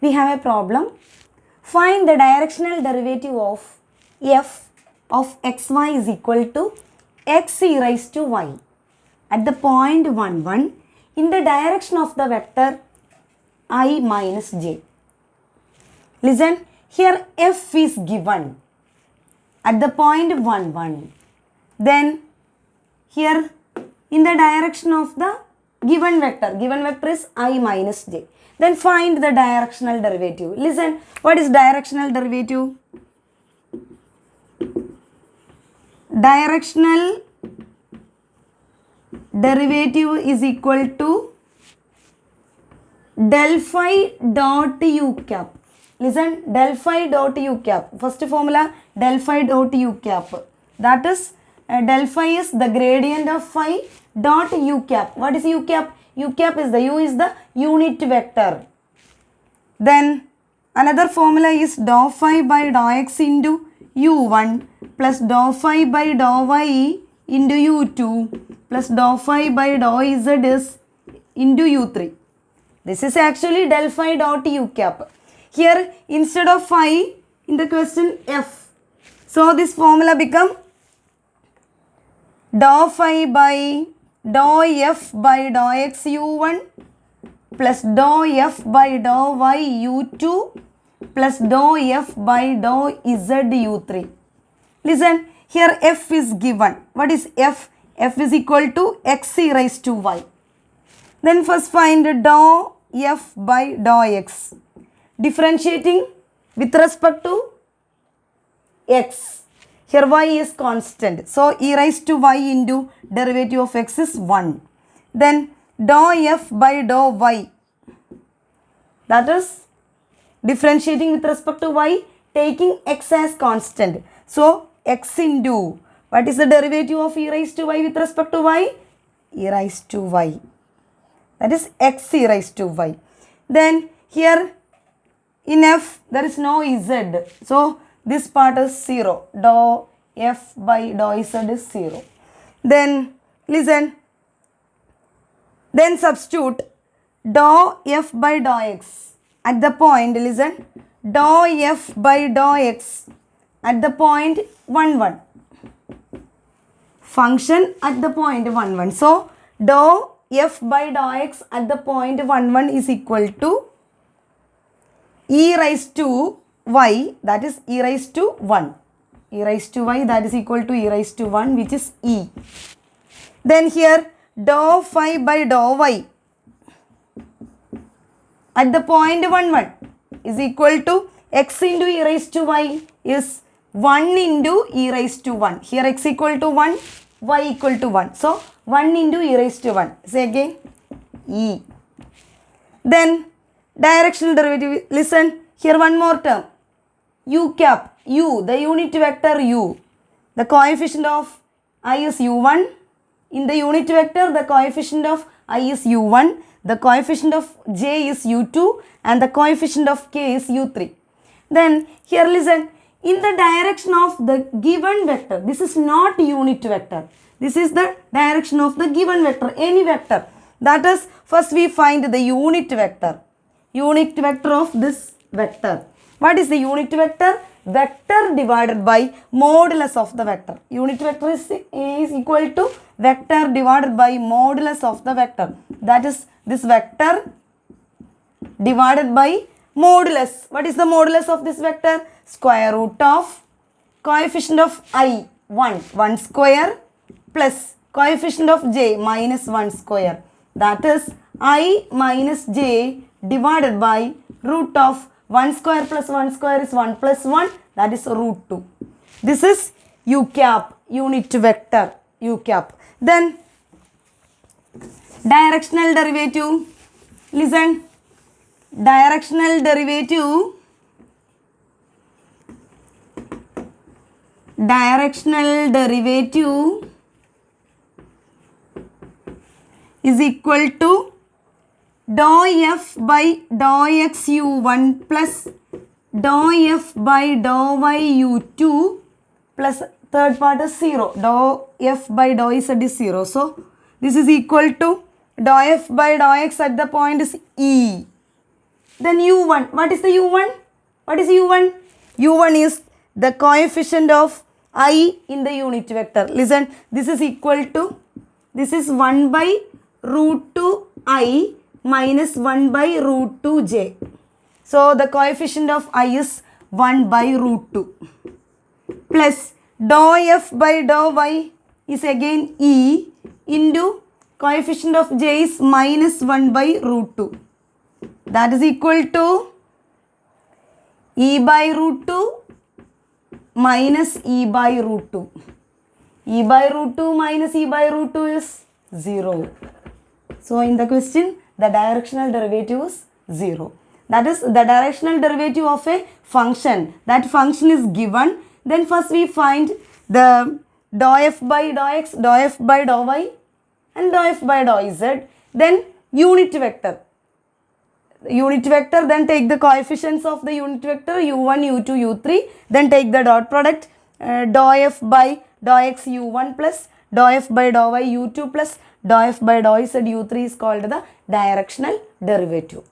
we have a problem. Find the directional derivative of f of xy is equal to x e raised to y at the point 1, 1 in the direction of the vector I minus j. Listen, here f is given at the point 1, 1. Then here in the direction of the given vector is I minus j. Then find the directional derivative. Listen, what is directional derivative? Directional derivative is equal to del phi dot u cap. Listen, del phi dot u cap. First formula, del phi dot u cap. That is, del phi is the gradient of phi dot u cap. What is u cap? U cap is the, u is the unit vector. Then another formula is dou phi by dou x into u1 plus dou phi by dou y into u2 plus dou phi by dou z is into u3. This is actually del phi dot u cap. Here instead of phi in the question f. So this formula become dou phi by dou f by dou x u1 plus dou f by dou y u2 plus dou f by dou z u3. Listen, here f is given. What is f? F is equal to x e raised to y. Then first find dou f by dou x. Differentiating with respect to x. Here y is constant. So e raised to y into derivative of x is 1. Then dou f by dou y. That is differentiating with respect to y, taking x as constant. So x into, what is the derivative of e raised to y with respect to y? E raised to y. That is x e raised to y. Then here in f there is no z. So this part is 0. Dou f by dou z is 0. Then listen. Then substitute dou f by dou x at the point, listen, dou f by dou x at the point 1, 1. Function at the point 1, 1. So dou f by dou x at the point 1, 1 is equal to e raised to y, that is e raised to 1. E raised to y, that is equal to e raised to 1, which is e. Then here dou phi by dou y at the point 1, 1 is equal to x into e raised to y is 1 into e raised to 1. Here x equal to 1, y equal to 1. So 1 into e raised to 1. Say again, e. Then directional derivative, listen, here one more term, u cap, u, the unit vector u. The coefficient of I is u1. In the unit vector, the coefficient of I is u1, the coefficient of j is u2, and the coefficient of k is u3. Then here listen, in the direction of the given vector, this is not unit vector. This is the direction of the given vector, any vector. That is, first we find the unit vector. Unit vector of this vector. What is the unit vector? Vector divided by modulus of the vector. Unit vector is equal to vector divided by modulus of the vector. That is this vector divided by modulus. What is the modulus of this vector? Square root of coefficient of I 1, 1 square plus coefficient of j minus 1 square. That is I minus j divided by root of 1 square plus 1 square is 1 plus 1, that is root 2. This is u cap, unit vector, u cap. Then directional derivative, listen, directional derivative is equal to dou f by dou x u1 plus dou f by dou y u2 plus third part is 0. Dou f by dou z is 0. So this is equal to dou f by dou x at the point is e. Then u1. What is the u1? What is u1? u1 is the coefficient of I in the unit vector. Listen, this is equal to, this is 1 by root 2 I minus 1 by root 2 j. So the coefficient of I is 1 by root 2 plus dou f by dou y is again E into coefficient of j is minus 1 by root 2. That is equal to E by root 2 minus E by root 2. E by root 2 minus E by root 2 is 0. So in the question, the directional derivative is 0. That is the directional derivative of a function. That function is given. Then first we find the dou f by dou x, dou f by dou y and dou f by dou z. Then unit vector. Unit vector, then take the coefficients of the unit vector u1, u2, u3. Then take the dot product dou f by dou x u1 plus dou f by dou y u2 plus dou f by dou z u3 is called the directional derivative.